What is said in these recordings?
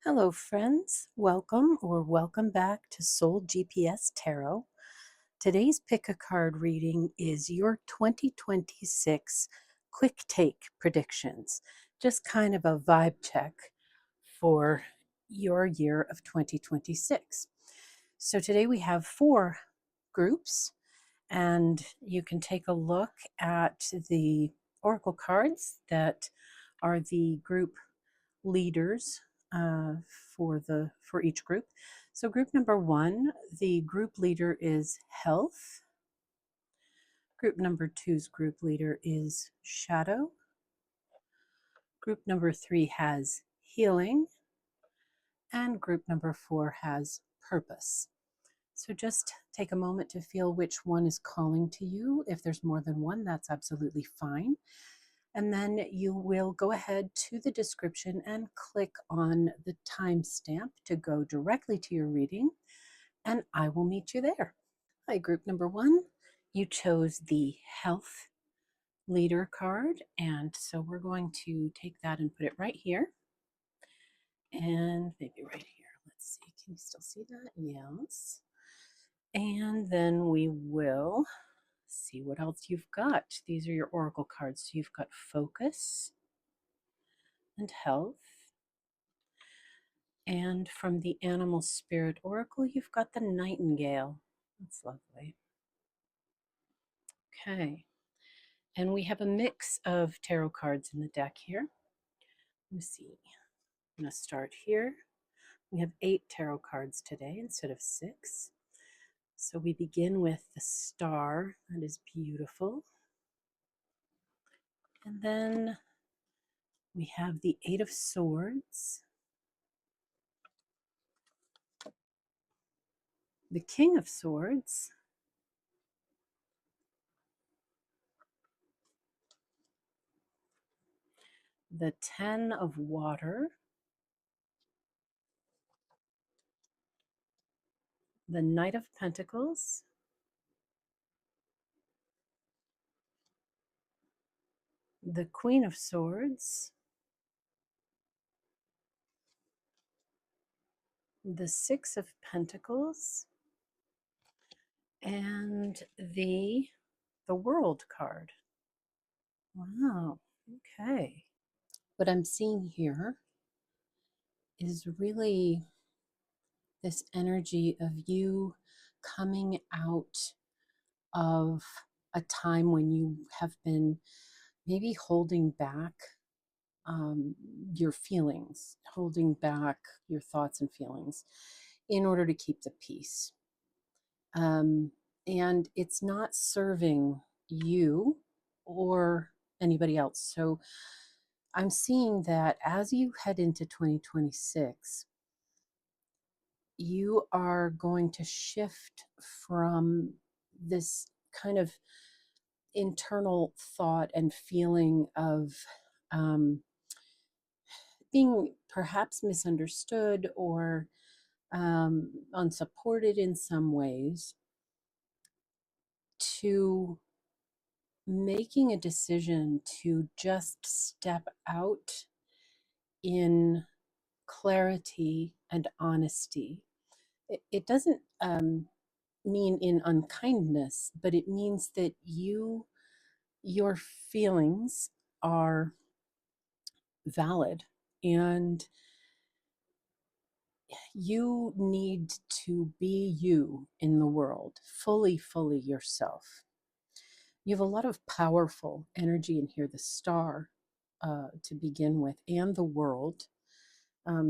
Hello, friends. Welcome back to Soul GPS Tarot. Today's pick a card reading is your 2026 quick take predictions, just kind of a vibe check for your year of 2026. So today we have four groups, and you can take a look at the oracle cards that are the group leaders uh, for each group. So group number one, the group leader is health. Group number two's group leader is shadow. Group number three has healing, and group number four has purpose. So just take a moment to feel which one is calling to you. If there's more than one, that's absolutely fine. And then you will go ahead to the description and click on the timestamp to go directly to your reading, and I will meet you there. Hi, group number one. You chose the health leader card, and so we're going to take that and put it right here, and maybe right here. Let's see, can you still see that? Yes. And then we will see what else you've got. These are your oracle cards. So you've got focus and health. And from the Animal Spirit Oracle, you've got the Nightingale. That's lovely. Okay. And we have a mix of tarot cards in the deck here. Let me see. I'm going to start here. We have 8 tarot cards today instead of 6. So we begin with the Star. That is beautiful. And then we have the 8 of Swords, the King of Swords, the 10 of Water, the Knight of Pentacles, the Queen of Swords, the Six of Pentacles, and the World card. Wow. Okay. What I'm seeing here is really this energy of you coming out of a time when you have been maybe holding back your feelings, holding back your thoughts and feelings in order to keep the peace. And it's not serving you or anybody else. So I'm seeing that as you head into 2026, you are going to shift from this kind of internal thought and feeling of um, being perhaps misunderstood or unsupported in some ways, to making a decision to just step out in clarity and honesty. It doesn't mean in unkindness, but it means that your feelings are valid, and you need to be you in the world, fully yourself. You have a lot of powerful energy in here, the Star to begin with, and the World.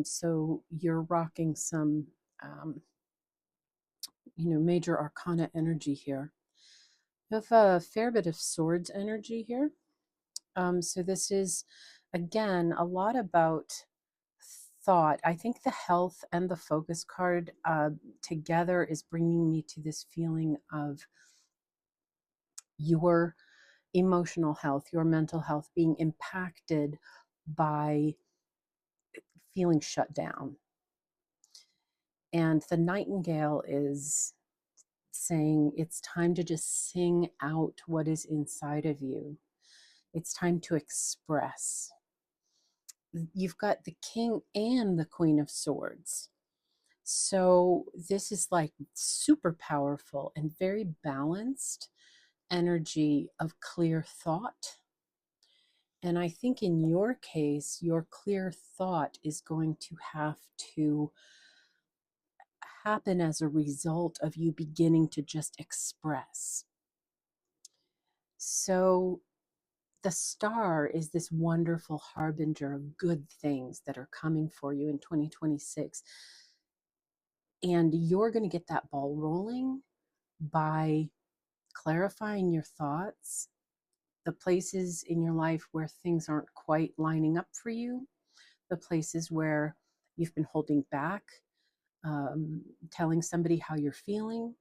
So you're rocking some, major arcana energy here. You have a fair bit of Swords energy here. So this is, again, a lot about thought. I think the health and the focus card together is bringing me to this feeling of your emotional health, your mental health being impacted by feeling shut down. And the Nightingale is saying it's time to just sing out what is inside of you. It's time to express. you've got the King and the Queen of Swords. So this is like super powerful and very balanced energy of clear thought. And I think in your case, your clear thought is going to have to happen as a result of you beginning to just express. So the star is this wonderful harbinger of good things that are coming for you in 2026. And you're going to get that ball rolling by clarifying your thoughts, the places in your life where things aren't quite lining up for you, the places where you've been holding back, telling somebody how you're feeling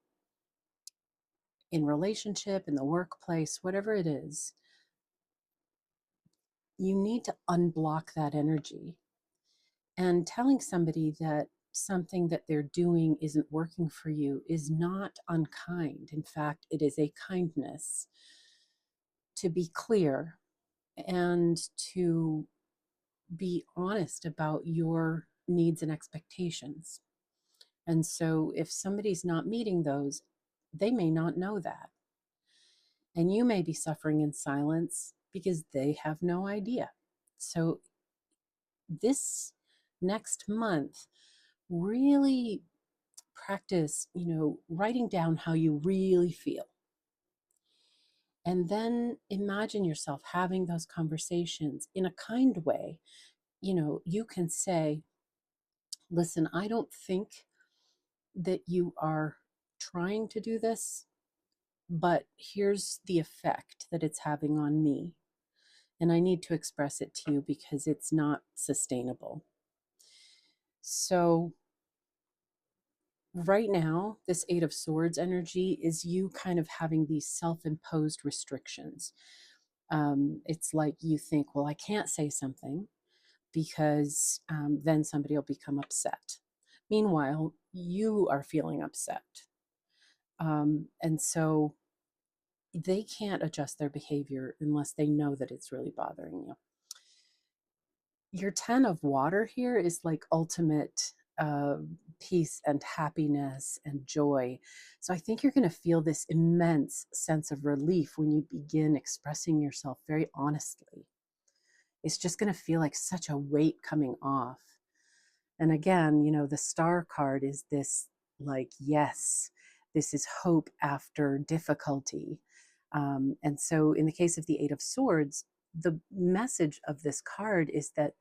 in relationship, in the workplace, whatever it is. You need to unblock that energy. And telling somebody that something that they're doing isn't working for you is not unkind. In fact, it is a kindness to be clear and to be honest about your needs and expectations. And so if somebody's not meeting those, they may not know that. And you may be suffering in silence because they have no idea. So this next month, really practice, writing down how you really feel. And then imagine yourself having those conversations in a kind way. You can say, listen, I don't think that you are trying to do this, but here's the effect that it's having on me. And I need to express it to you because it's not sustainable. So, right now, this Eight of Swords energy is you kind of having these self imposed restrictions. It's like you think, well, I can't say something because then somebody will become upset. Meanwhile, you are feeling upset. And so they can't adjust their behavior unless they know that it's really bothering you. Your 10 of water here is like ultimate uh, peace and happiness and joy. So I think you're going to feel this immense sense of relief when you begin expressing yourself very honestly. It's just going to feel like such a weight coming off. And again, the star card is this like, yes, this is hope after difficulty. And so in the case of the Eight of Swords, the message of this card is that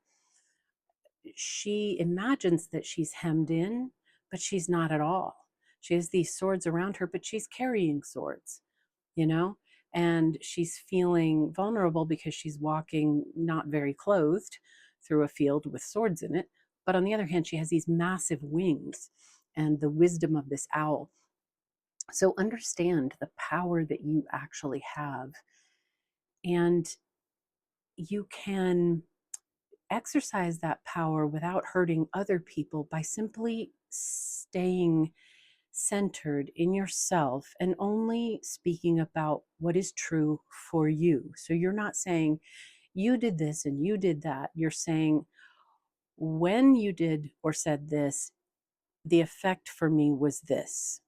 she imagines that she's hemmed in, but she's not at all. She has these swords around her, but she's carrying swords, you know? And she's feeling vulnerable because she's walking not very clothed through a field with swords in it. But on the other hand, she has these massive wings and the wisdom of this owl. So understand the power that you actually have. And you can exercise that power without hurting other people by simply staying centered in yourself and only speaking about what is true for you. So you're not saying you did this and you did that. You're saying when you did or said this, the effect for me was this.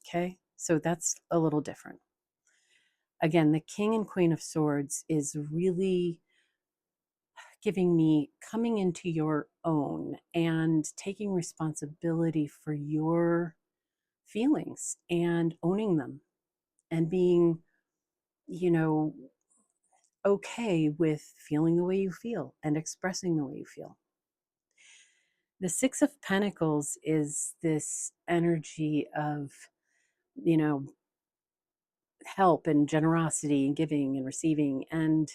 Okay? So that's a little different. Again, the King and Queen of Swords is really giving me coming into your own and taking responsibility for your feelings and owning them and being, you know, okay with feeling the way you feel and expressing the way you feel. The Six of Pentacles is this energy of, you know, help and generosity and giving and receiving. And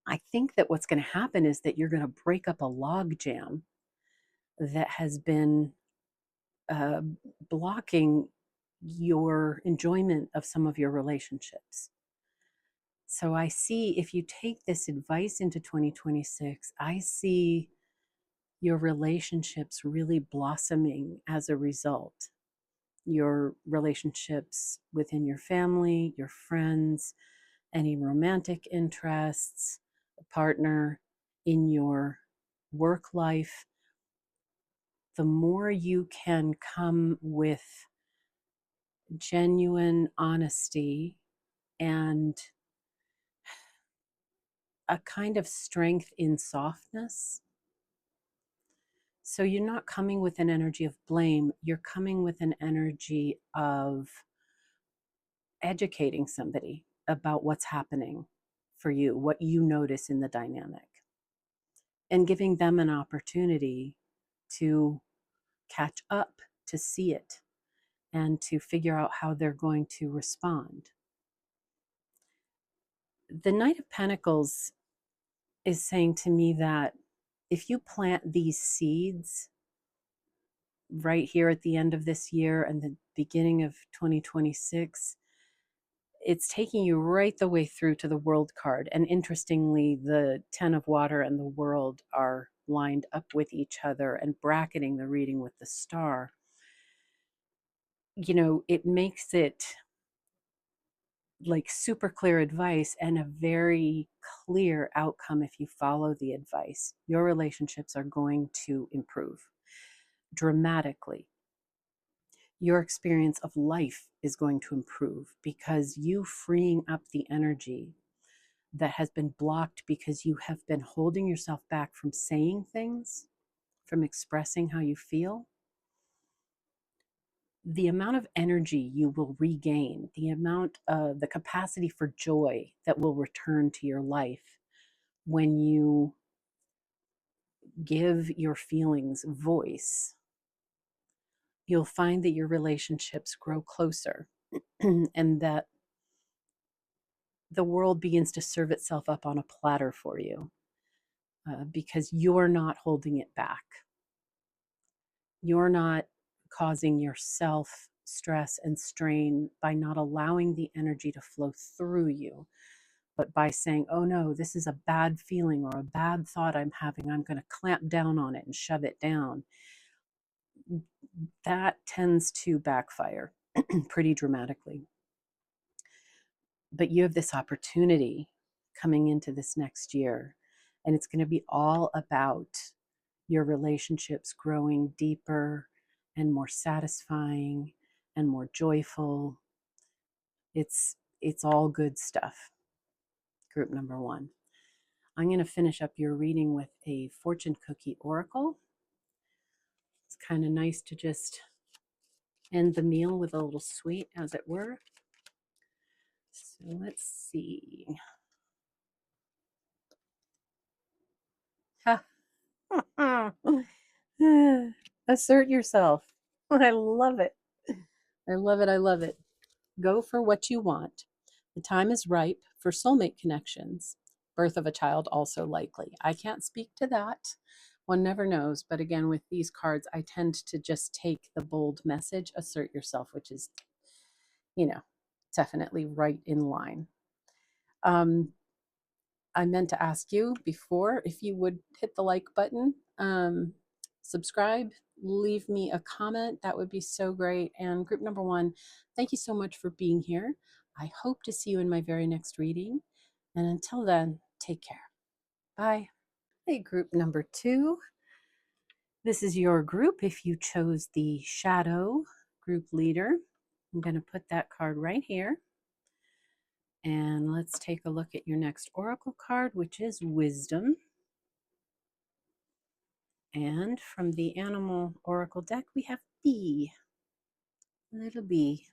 I think that what's going to happen is that you're going to break up a log jam that has been uh, blocking your enjoyment of some of your relationships. So I see if you take this advice into 2026, I see your relationships really blossoming as a result. Your relationships within your family, your friends, any romantic interests, a partner, in your work life, the more you can come with genuine honesty and a kind of strength in softness. So you're not coming with an energy of blame, you're coming with an energy of educating somebody about what's happening for you, what you notice in the dynamic, and giving them an opportunity to catch up, to see it, and to figure out how they're going to respond. The Knight of Pentacles is saying to me that if you plant these seeds right here at the end of this year and the beginning of 2026, it's taking you right the way through to the World card. And interestingly, the 10 of Water and the World are lined up with each other and bracketing the reading with the star. You know, it makes it like super clear advice and a very clear outcome if you follow the advice. Your relationships are going to improve dramatically. Your experience of life is going to improve because you freeing up the energy that has been blocked because you have been holding yourself back from saying things, from expressing how you feel. The amount of energy you will regain, the amount of the capacity for joy that will return to your life when you give your feelings voice, you'll find that your relationships grow closer and that the world begins to serve itself up on a platter for you because you're not holding it back. You're not causing yourself stress and strain by not allowing the energy to flow through you, but by saying, oh no, this is a bad feeling or a bad thought I'm having. I'm going to clamp down on it and shove it down. That tends to backfire pretty dramatically. But you have this opportunity coming into this next year, and it's going to be all about your relationships growing deeper and more satisfying and more joyful. It's all good stuff. Group number 1. I'm going to finish up your reading with a fortune cookie oracle. It's kind of nice to just end the meal with a little sweet, as it were. So let's see. Assert yourself. I love it. I love it. I love it. Go for what you want. The time is ripe for soulmate connections. Birth of a child also likely. I can't speak to that. One never knows. But again, with these cards, I tend to just take the bold message, assert yourself, which is, you know, definitely right in line. I meant to ask you before if you would hit the like button, subscribe, leave me a comment. That would be so great. And group number 1, thank you so much for being here. I hope to see you in my very next reading. And until then, take care. Bye. Hey, group number 2. This is your group if you chose the shadow group leader. I'm going to put that card right here. And let's take a look at your next oracle card, which is Wisdom. And from the animal oracle deck, we have bee, little bee.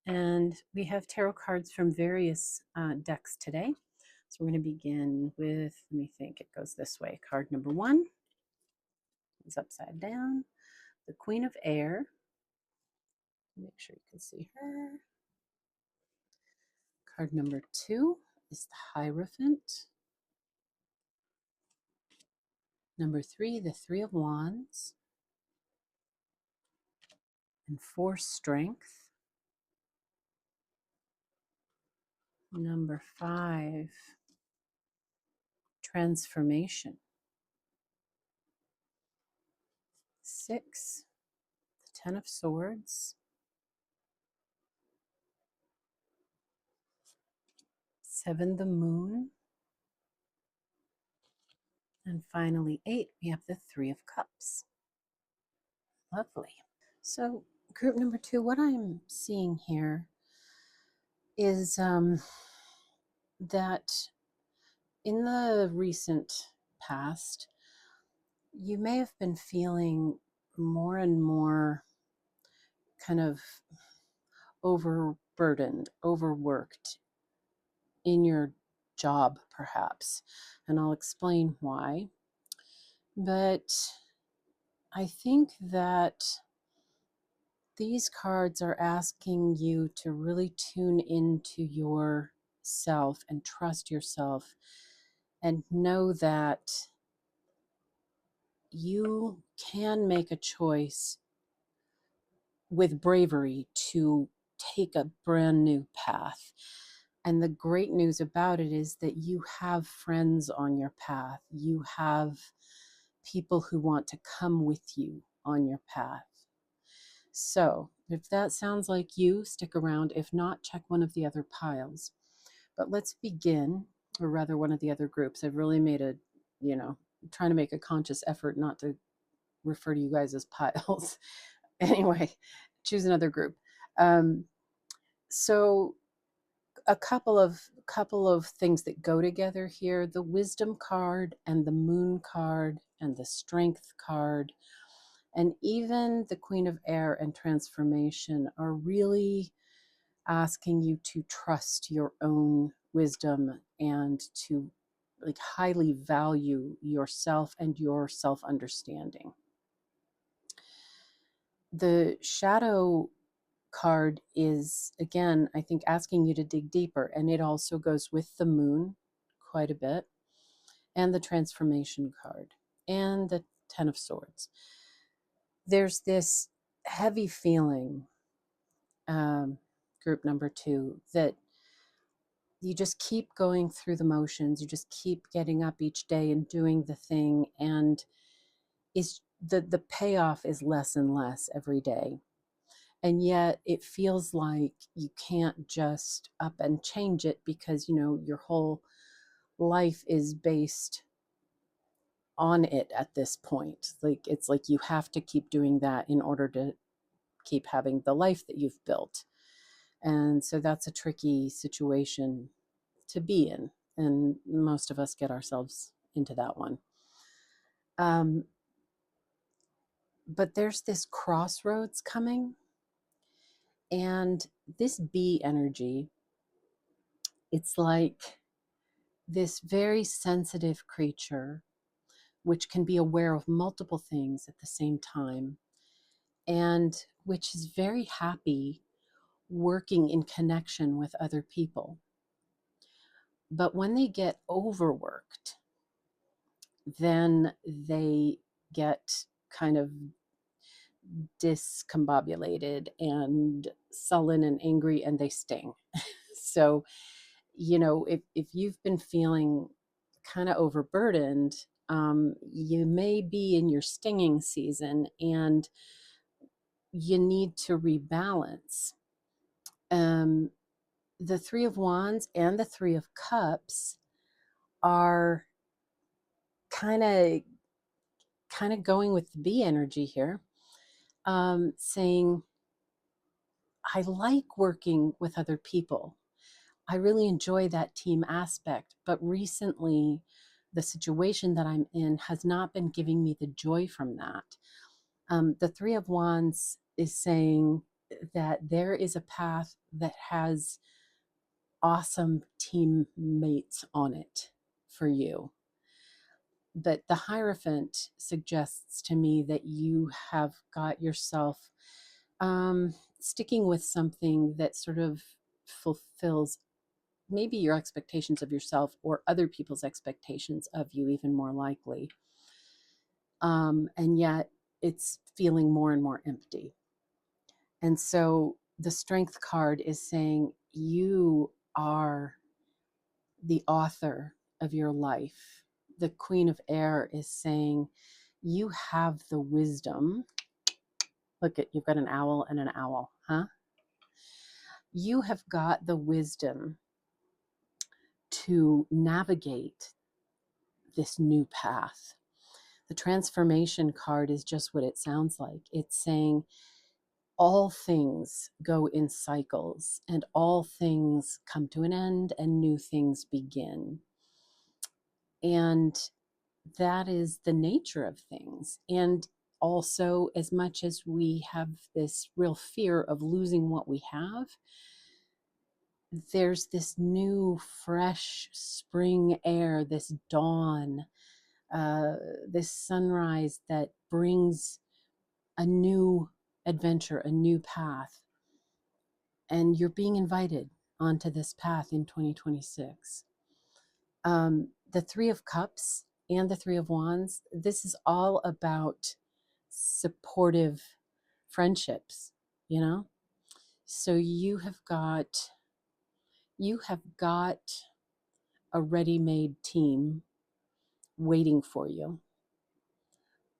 And we have tarot cards from various decks today. So we're going to begin with, let me think, it goes this way. Card number 1 is upside down. The Queen of Air. Make sure you can see her. Card number 2 is the Hierophant. Number 3, the Three of Wands. And 4, Strength. Number 5, Transformation. 6, the Ten of Swords. 7, the Moon. And finally, 8, we have the Three of Cups. Lovely. So, group number 2, what I'm seeing here is that in the recent past, you may have been feeling more and more kind of overburdened, overworked in your job, perhaps. And I'll explain why. But I think that these cards are asking you to really tune into yourself and trust yourself and know that you can make a choice with bravery to take a brand new path. And the great news about it is that you have friends on your path. You have people who want to come with you on your path. So if that sounds like you, stick around. If not, check one of the other piles. But let's begin, or rather one of the other groups. I've really made a, trying to make a conscious effort not to refer to you guys as piles. Anyway, choose another group. So a couple of things that go together here: the wisdom card and the moon card and the strength card and even the Queen of Air and transformation are really asking you to trust your own wisdom and to like highly value yourself and your self-understanding. The shadow card is, again, I think asking you to dig deeper, and it also goes with the moon quite a bit, and the transformation card, and the Ten of Swords. There's this heavy feeling, group number 2, that you just keep going through the motions. You just keep getting up each day and doing the thing, and is the payoff is less and less every day. And yet it feels like you can't just up and change it because, your whole life is based on it at this point. Like, it's like you have to keep doing that in order to keep having the life that you've built. And so that's a tricky situation to be in. And most of us get ourselves into that one. But there's this crossroads coming. And this bee energy, it's like this very sensitive creature, which can be aware of multiple things at the same time, and which is very happy working in connection with other people. But when they get overworked, then they get kind of discombobulated and sullen and angry, and they sting. So, if you've been feeling kind of overburdened, you may be in your stinging season and you need to rebalance. The Three of Wands and the Three of Cups are kind of going with the bee energy here, saying, I like working with other people. I really enjoy that team aspect, but recently the situation that I'm in has not been giving me the joy from that. The Three of Wands is saying that there is a path that has awesome teammates on it for you. But the Hierophant suggests to me that you have got yourself sticking with something that sort of fulfills maybe your expectations of yourself or other people's expectations of you, even more likely. And yet it's feeling more and more empty. And so the Strength card is saying you are the author of your life. The Queen of Air is saying you have the wisdom. Look, you've got an owl and an owl, huh? You have got the wisdom to navigate this new path. The transformation card is just what it sounds like. It's saying all things go in cycles and all things come to an end and new things begin. And that is the nature of things. And also, as much as we have this real fear of losing what we have, there's this new, fresh spring air, this dawn, this sunrise that brings a new adventure, a new path. And you're being invited onto this path in 2026. The Three of Cups and the Three of Wands, this is all about supportive friendships, you know? So you have got a ready-made team waiting for you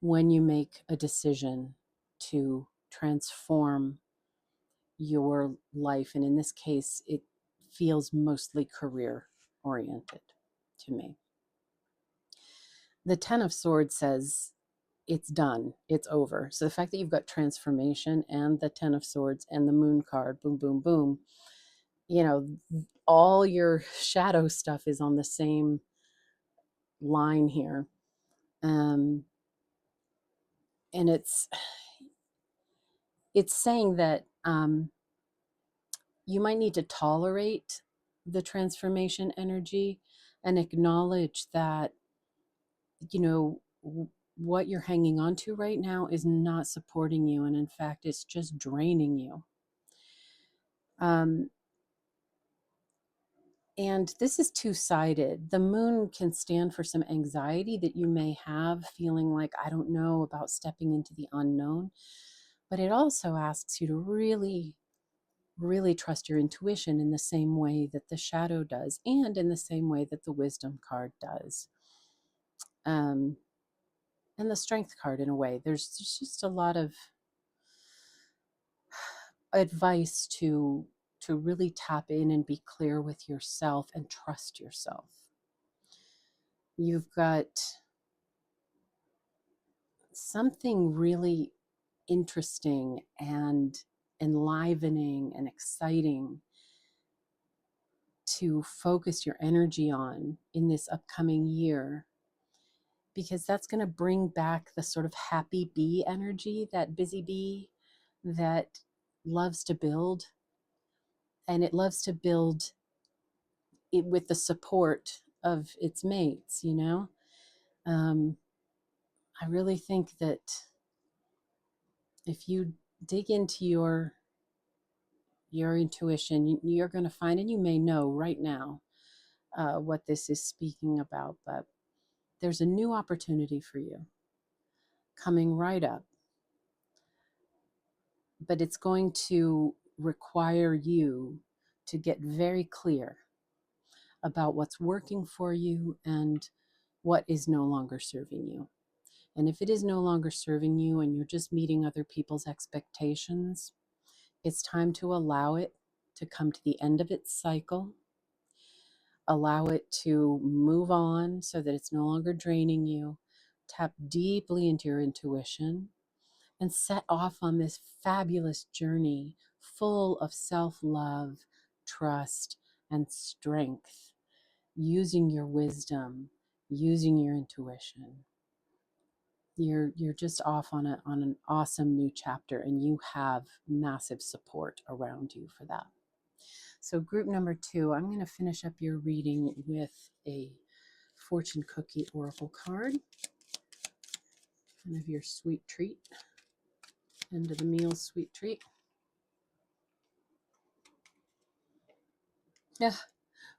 when you make a decision to transform your life. And in this case, it feels mostly career oriented to me. The Ten of Swords says it's done, it's over. So the fact that you've got transformation and the Ten of Swords and the Moon card, boom, boom, boom, you know, all your shadow stuff is on the same line here. And it's saying that you might need to tolerate the transformation energy and acknowledge that, you know, what you're hanging on to right now is not supporting you. And in fact, it's just draining you. And this is two-sided. The moon can stand for some anxiety that you may have, feeling like, I don't know, about stepping into the unknown. But it also asks you to really, really trust your intuition in the same way that the shadow does, and in the same way that the wisdom card does. And the strength card, in a way. There's just a lot of advice to really tap in and be clear with yourself and trust yourself. You've got something really interesting and enlivening and exciting to focus your energy on in this upcoming year, because that's going to bring back the sort of happy bee energy, that busy bee that loves to build, and it loves to build it with the support of its mates, you know. I really think that if you dig into your intuition, you're going to find, and you may know right now what this is speaking about, but there's a new opportunity for you coming right up. But it's going to require you to get very clear about what's working for you and what is no longer serving you. And if it is no longer serving you and you're just meeting other people's expectations, it's time to allow it to come to the end of its cycle. Allow it to move on so that it's no longer draining you. Tap deeply into your intuition and set off on this fabulous journey full of self-love, trust, and strength, using your wisdom, using your intuition. You're just off on an awesome new chapter, and you have massive support around you for that. So group number 2, I'm going to finish up your reading with a fortune cookie oracle card, kind of your sweet treat, end of the meal sweet treat. Yeah,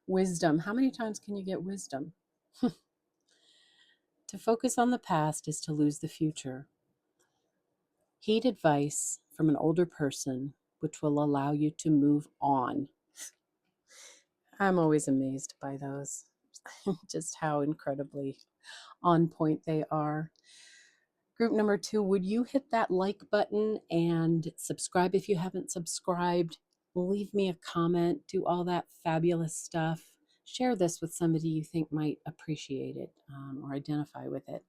wisdom. How many times can you get wisdom? To focus on the past is to lose the future. Heed advice from an older person, which will allow you to move on. I'm always amazed by those, just how incredibly on point they are. Group number 2, would you hit that like button and subscribe if you haven't subscribed? Leave me a comment, do all that fabulous stuff. share this with somebody you think might appreciate it or identify with it.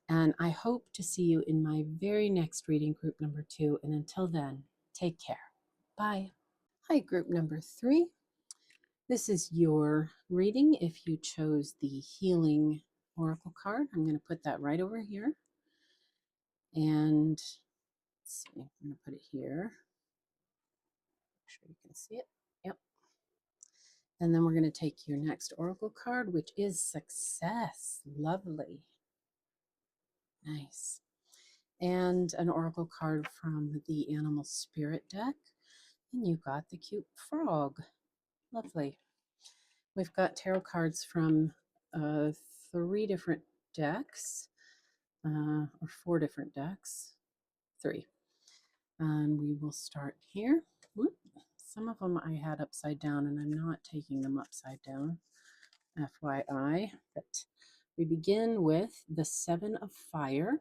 And I hope to see you in my very next reading, group number 2. And until then, take care. Bye. Hi, group number 3. This is your reading if you chose the Healing Oracle card. I'm going to put that right over here. And let's see, I'm going to put it here. Make sure you can see it. Yep. And then we're going to take your next Oracle card, which is Success. Lovely. Nice. And an Oracle card from the Animal Spirit deck. And you got the cute frog. Lovely. We've got tarot cards from 3 different decks, or 4 different decks. 3. And we will start here. Whoop. Some of them I had upside down, and I'm not taking them upside down, FYI. But we begin with the 7 of Fire.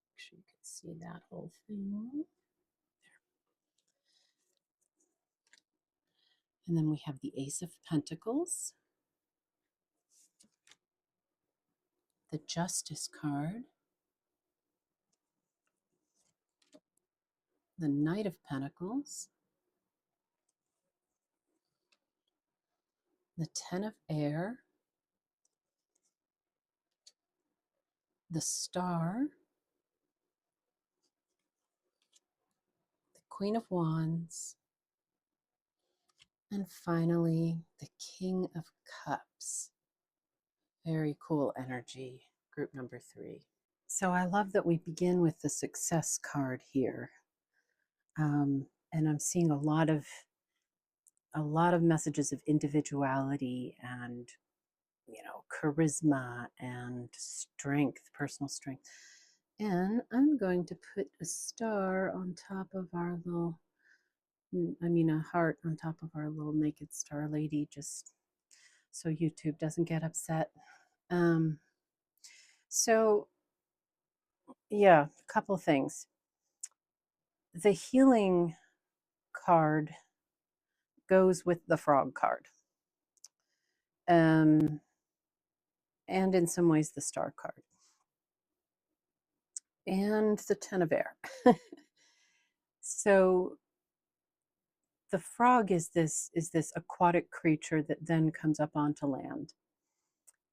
Make sure you can see that whole thing. And then we have the Ace of Pentacles, the Justice card, the Knight of Pentacles, the 10 of Air, the Star, the Queen of Wands, and finally the King of Cups. Very cool energy, group number 3. So I love that we begin with the Success card here. And I'm seeing a lot of messages of individuality and, charisma and strength, personal strength. And I'm going to put a star on top of our little, a heart on top of our little naked star lady, just so YouTube doesn't get upset. So yeah, a couple things. The healing card goes with the frog card. And in some ways the star card. And the 10 of Air. So the frog is this aquatic creature that then comes up onto land.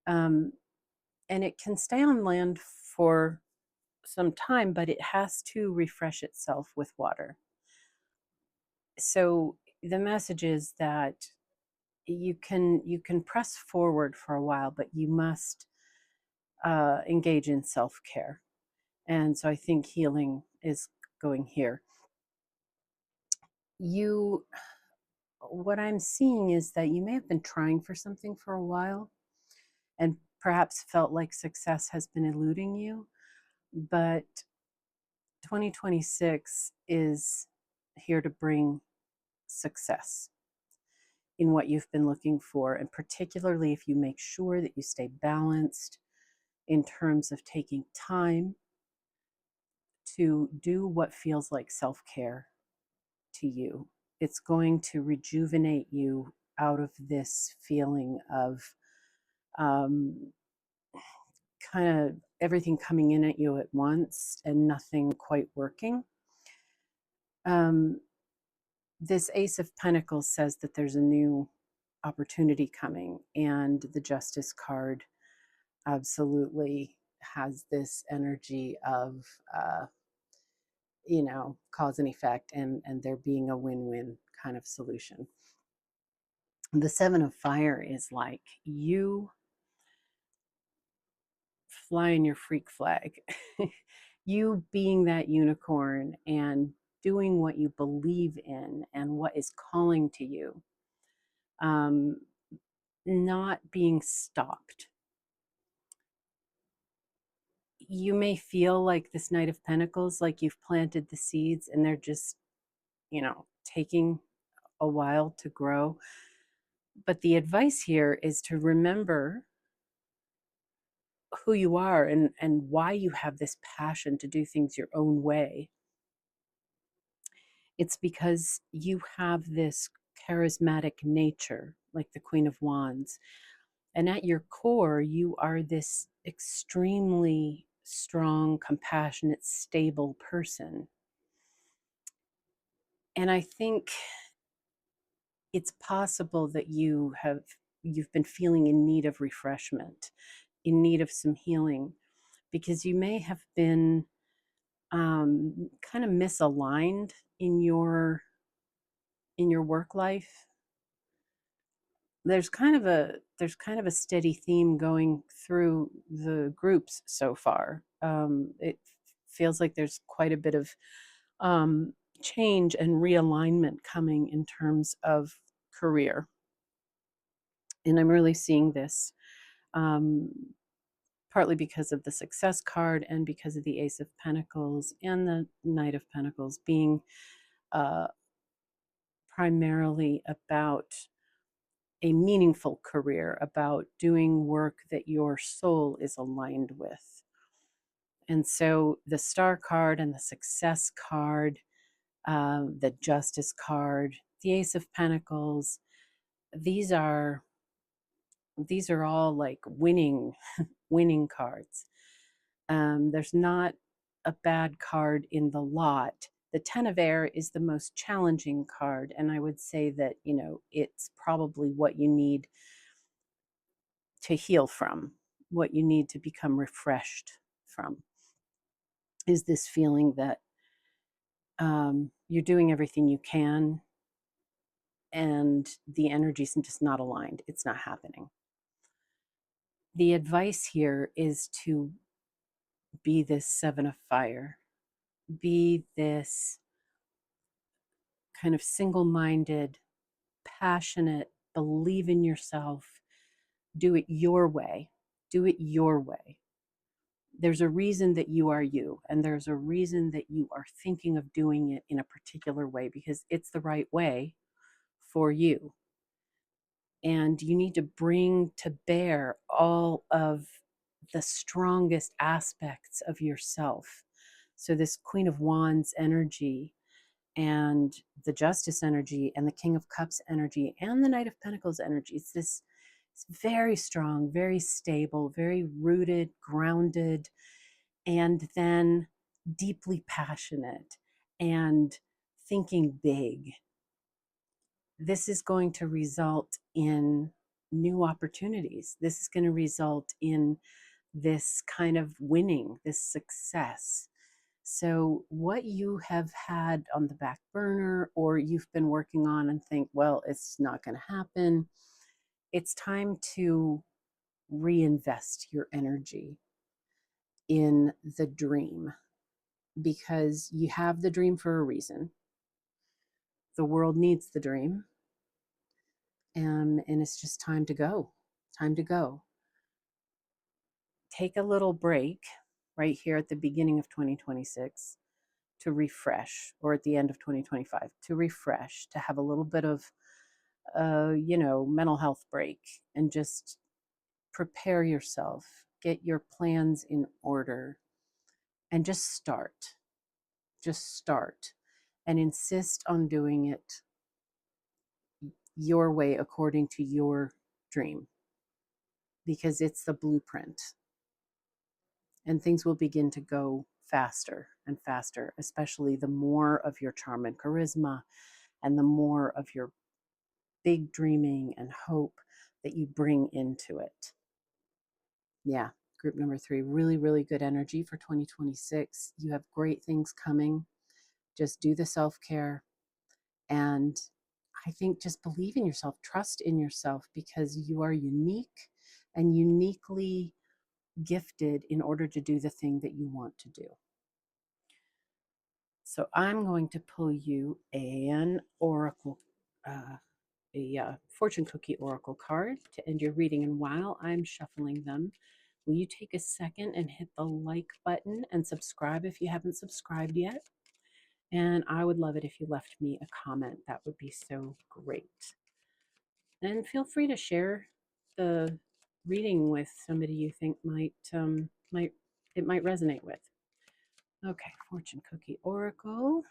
And it can stay on land for some time, but it has to refresh itself with water. So the message is that you can press forward for a while, but you must engage in self-care. And so I think healing is going here. What I'm seeing is that you may have been trying for something for a while and perhaps felt like success has been eluding you, but 2026 is here to bring success in what you've been looking for, and particularly if you make sure that you stay balanced in terms of taking time to do what feels like self-care to you. It's going to rejuvenate you out of this feeling of kind of everything coming in at you at once and nothing quite working. This Ace of Pentacles says that there's a new opportunity coming, and the Justice card absolutely has this energy of cause and effect, and there being a win-win kind of solution. The 7 of Fire is like you flying your freak flag, you being that unicorn and doing what you believe in and what is calling to you, not being stopped. You may feel like this Knight of Pentacles, like you've planted the seeds and they're just, taking a while to grow. But the advice here is to remember who you are and why you have this passion to do things your own way. It's because you have this charismatic nature, like the Queen of Wands. And at your core, you are this extremely strong, compassionate, stable person. And I think it's possible that you've been feeling in need of refreshment, in need of some healing, because you may have been kind of misaligned in your work life. There's kind of a steady theme going through the groups so far. It feels like there's quite a bit of um, change and realignment coming in terms of career, and I'm really seeing this um, partly because of the Success card and because of the Ace of Pentacles and the Knight of Pentacles being uh, primarily about a meaningful career, about doing work that your soul is aligned with. And so the Star card and the Success card, the Justice card, the Ace of Pentacles, these are all like winning cards. There's not a bad card in the lot. The Ten of Air is the most challenging card, and I would say that, it's probably what you need to heal from, what you need to become refreshed from, is this feeling that you're doing everything you can and the energy's just not aligned. It's not happening. The advice here is to be this Seven of Fire, be this kind of single minded, passionate, believe in yourself, do it your way. Do it your way. There's a reason that you are you, and there's a reason that you are thinking of doing it in a particular way because it's the right way for you. And you need to bring to bear all of the strongest aspects of yourself. So, this Queen of Wands energy, and the Justice energy, and the King of Cups energy, and the Knight of Pentacles energy, it's very strong, very stable, very rooted, grounded, and then deeply passionate and thinking big. This is going to result in new opportunities. This is going to result in this kind of winning, this success. So, what you have had on the back burner or you've been working on and think, well, it's not going to happen, it's time to reinvest your energy in the dream, because you have the dream for a reason. The world needs the dream, and it's just time to go. Time to go. Take a little break right here at the beginning of 2026 to refresh, or at the end of 2025 to refresh, to have a little bit of mental health break, and just prepare yourself, get your plans in order, and just start. Just start and insist on doing it your way, according to your dream, because it's the blueprint, and things will begin to go faster and faster, especially the more of your charm and charisma and the more of your big dreaming and hope that you bring into it. Yeah, group number 3, really, really good energy for 2026. You have great things coming. Just do the self-care, and I think just believe in yourself, trust in yourself, because you are unique and uniquely gifted in order to do the thing that you want to do. So I'm going to pull you an oracle, fortune cookie oracle card to end your reading. And while I'm shuffling them, will you take a second and hit the like button and subscribe if you haven't subscribed yet? And I would love it if you left me a comment. That would be so great. And feel free to share the reading with somebody you think might resonate with. Okay, fortune cookie oracle.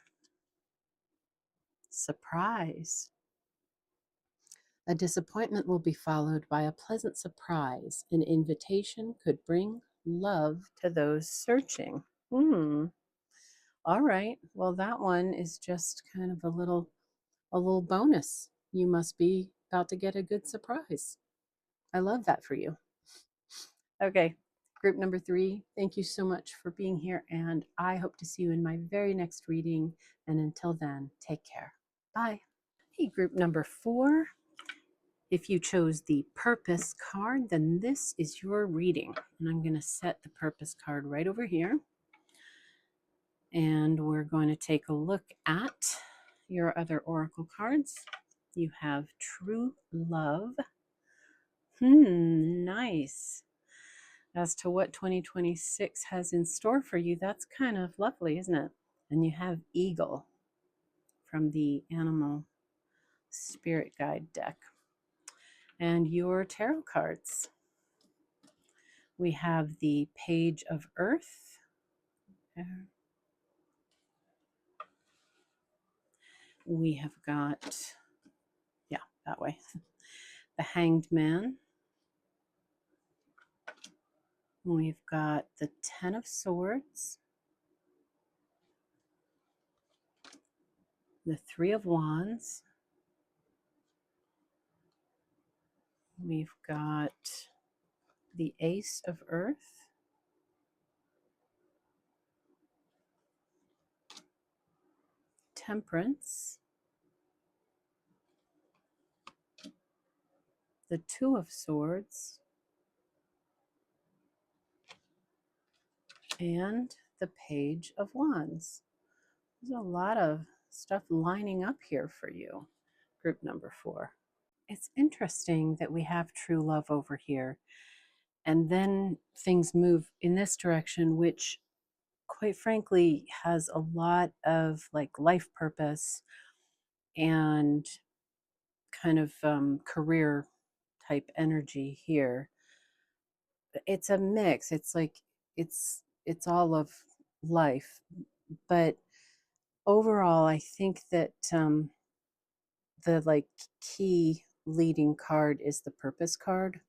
Surprise. A disappointment will be followed by a pleasant surprise. An invitation could bring love to those searching. Hmm. All right. Well, that one is just kind of a little bonus. You must be about to get a good surprise. I love that for you. Okay. Group number 3, thank you so much for being here, and I hope to see you in my very next reading. And until then, take care. Bye. Hey, group number 4. If you chose the purpose card, then this is your reading. And I'm going to set the purpose card right over here. And we're going to take a look at your other oracle cards. You have true love. Nice. As to what 2026 has in store for you, that's kind of lovely, isn't it? And you have eagle from the animal spirit guide deck. And your tarot cards. We have the page of earth. We have got, yeah, that way, the hanged man. We've got the 10 of swords, the 3 of wands. We've got the ace of earth, temperance, the 2 of swords, and the page of wands. There's a lot of stuff lining up here for you, group number 4. It's interesting that we have true love over here, and then things move in this direction, which quite frankly has a lot of like life purpose and kind of career type energy here. It's a mix. It's like it's all of life, but overall, I think that the like key leading card is the purpose card,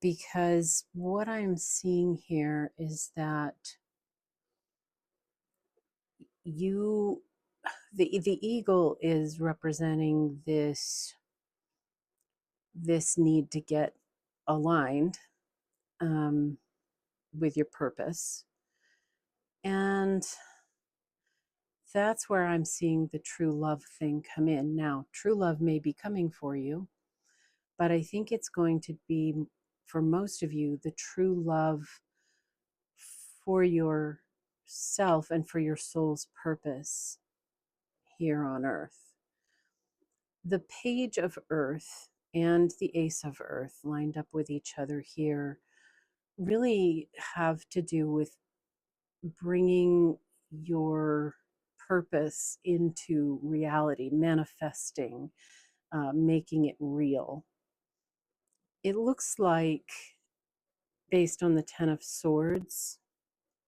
because what I'm seeing here is that you the eagle is representing this need to get aligned um, with your purpose, and that's where I'm seeing the true love thing come in. Now, true love may be coming for you, but I think it's going to be, for most of you, the true love for yourself and for your soul's purpose here on earth. The page of earth and the ace of earth lined up with each other here really have to do with bringing your purpose into reality, manifesting, making it real. It looks like, based on the 10 of swords,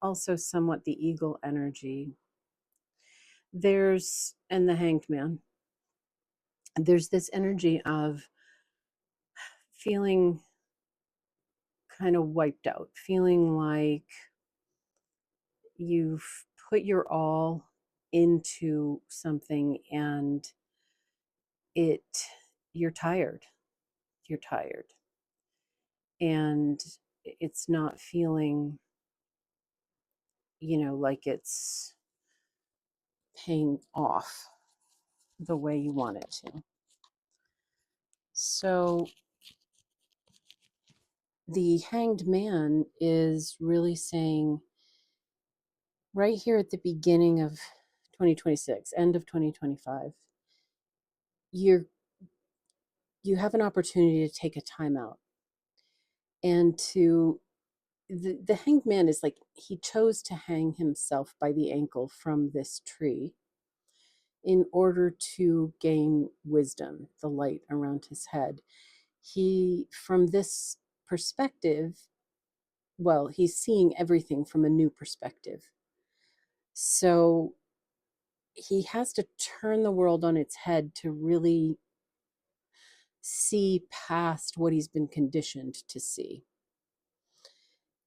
also somewhat the eagle energy, and the hanged man, there's this energy of feeling kind of wiped out, feeling like you've put your all into something and it you're tired. You're tired. And it's not feeling, like it's paying off the way you want it to. So the hanged man is really saying, right here at the beginning of 2026, end of 2025, you have an opportunity to take a time out and the hanged man is like, he chose to hang himself by the ankle from this tree in order to gain wisdom, the light around his head. He, from this perspective, well, he's seeing everything from a new perspective. So he has to turn the world on its head to really see past what he's been conditioned to see.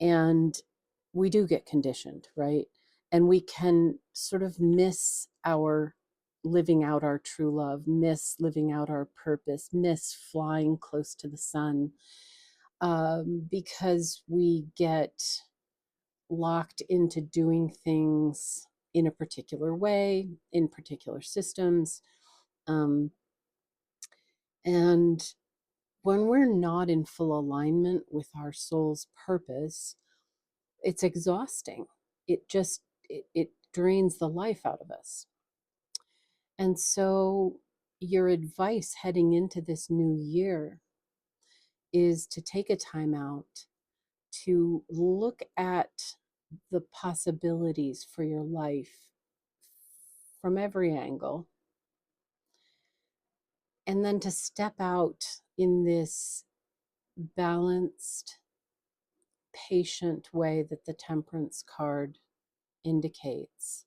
And we do get conditioned, right? And we can sort of miss our living out our true love, miss living out our purpose, miss flying close to the sun, because we get locked into doing things in a particular way, in particular systems. Um, and when we're not in full alignment with our soul's purpose, it's exhausting. It drains the life out of us. And so your advice heading into this new year is to take a time out to look at the possibilities for your life from every angle, and then to step out in this balanced, patient way that the Temperance card indicates.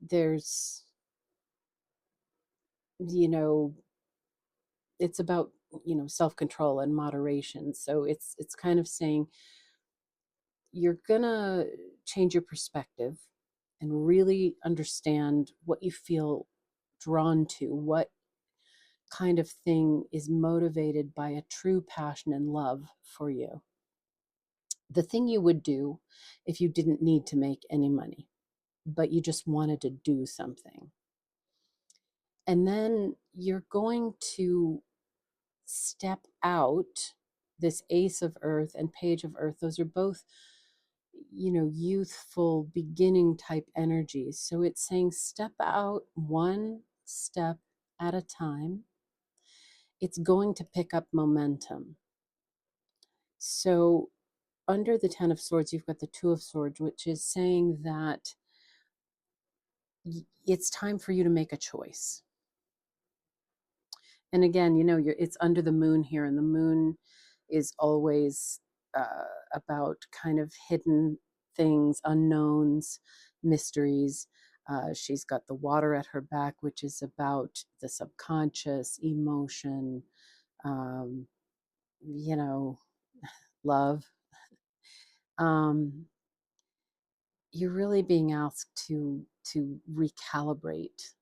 There's, you know, it's about, self-control and moderation. So it's kind of saying you're gonna change your perspective and really understand what you feel drawn to, what kind of thing is motivated by a true passion and love for you. The thing you would do if you didn't need to make any money, but you just wanted to do something. And then you're going to step out. This Ace of Earth and Page of Earth, those are both, youthful beginning type energies. So it's saying step out one step at a time. It's going to pick up momentum. So under the Ten of Swords, you've got the Two of Swords, which is saying that it's time for you to make a choice. And again, it's under the moon here, and the moon is always about kind of hidden things, unknowns, mysteries. She's got the water at her back, which is about the subconscious, emotion, um, you know, love. Um, you're really being asked to recalibrate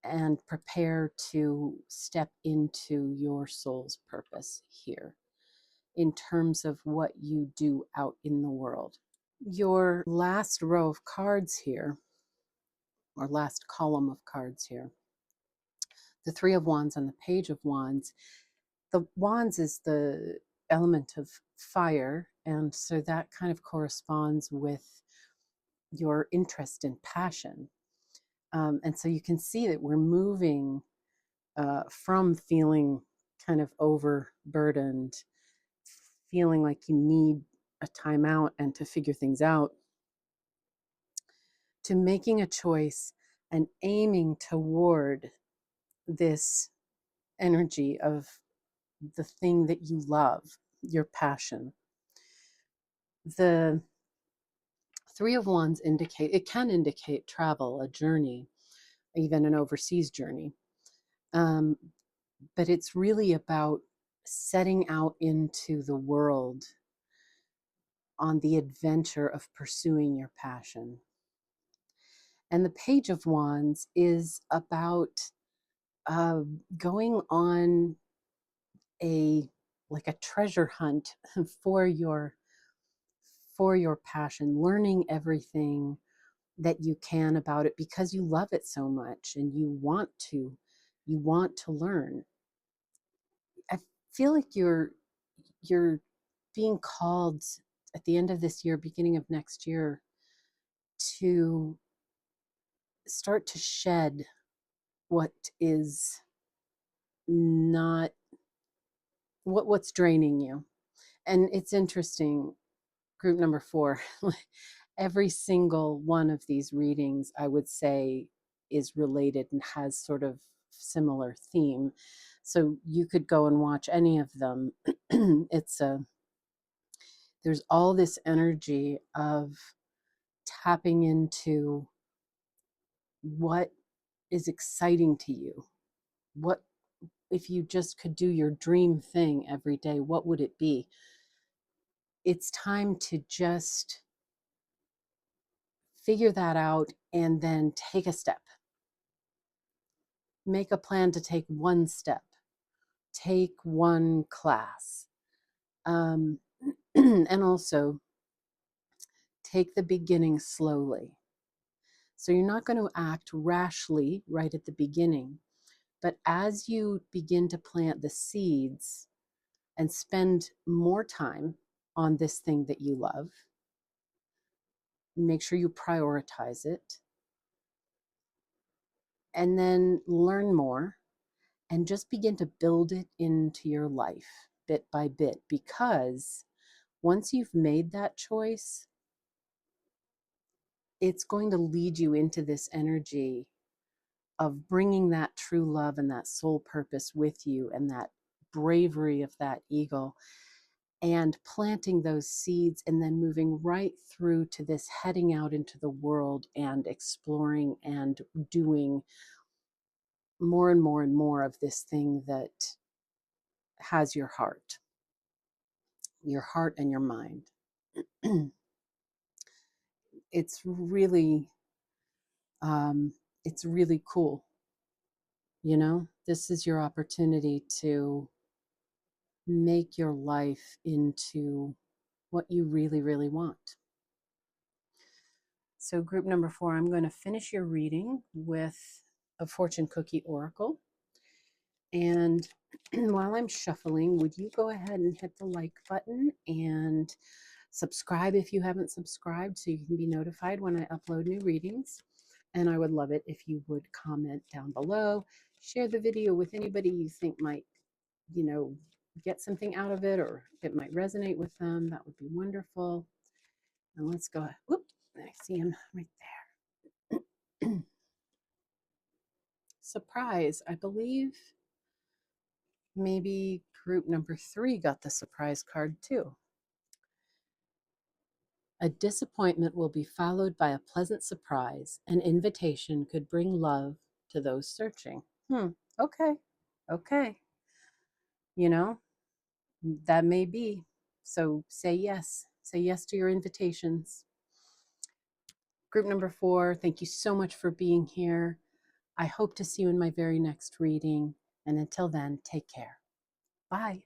and prepare to step into your soul's purpose here in terms of what you do out in the world. Your last row of cards here, or last column of cards here, the Three of Wands and the Page of Wands. The Wands is the element of fire, and so that kind of corresponds with your interest and passion. And so you can see that we're moving from feeling kind of overburdened, feeling like you need a timeout and to figure things out, to making a choice and aiming toward this energy of the thing that you love, your passion. The Three of Wands can indicate travel, a journey, even an overseas journey. But it's really about setting out into the world on the adventure of pursuing your passion. And the Page of Wands is about going on a like a treasure hunt for your passion, learning everything that you can about it because you love it so much and you want to learn. I feel like you're being called at the end of this year, beginning of next year, to start to shed what is not what's draining you. And it's interesting, group number 4, every single one of these readings, I would say, is related and has sort of similar theme. So you could go and watch any of them. There's all this energy of tapping into what is exciting to you? What if you just could do your dream thing every day? What would it be? It's time to just figure that out and then take a step. Make a plan to take one step, take one class. And also take the beginning slowly. So you're not going to act rashly right at the beginning, but as you begin to plant the seeds and spend more time on this thing that you love, make sure you prioritize it, and then learn more and just begin to build it into your life bit by bit. Because once you've made that choice, it's going to lead you into this energy of bringing that true love and that soul purpose with you, and that bravery of that eagle, and planting those seeds, and then moving right through to this heading out into the world and exploring and doing more and more and more of this thing that has your heart and your mind. It's really it's really cool. This is your opportunity to make your life into what you really, really want. So, group number 4, I'm going to finish your reading with a fortune cookie oracle. And while I'm shuffling, would you go ahead and hit the like button and subscribe if you haven't subscribed, so you can be notified when I upload new readings. And I would love it if you would comment down below, share the video with anybody you think might, get something out of it, or it might resonate with them. That would be wonderful. And let's go. Whoop, I see him right there. Surprise. I believe maybe group number 3 got the surprise card too. A disappointment will be followed by a pleasant surprise. An invitation could bring love to those searching. Okay. Okay. You know, that may be. So say yes. Say yes to your invitations. Group number 4, thank you so much for being here. I hope to see you in my very next reading. And until then, take care. Bye.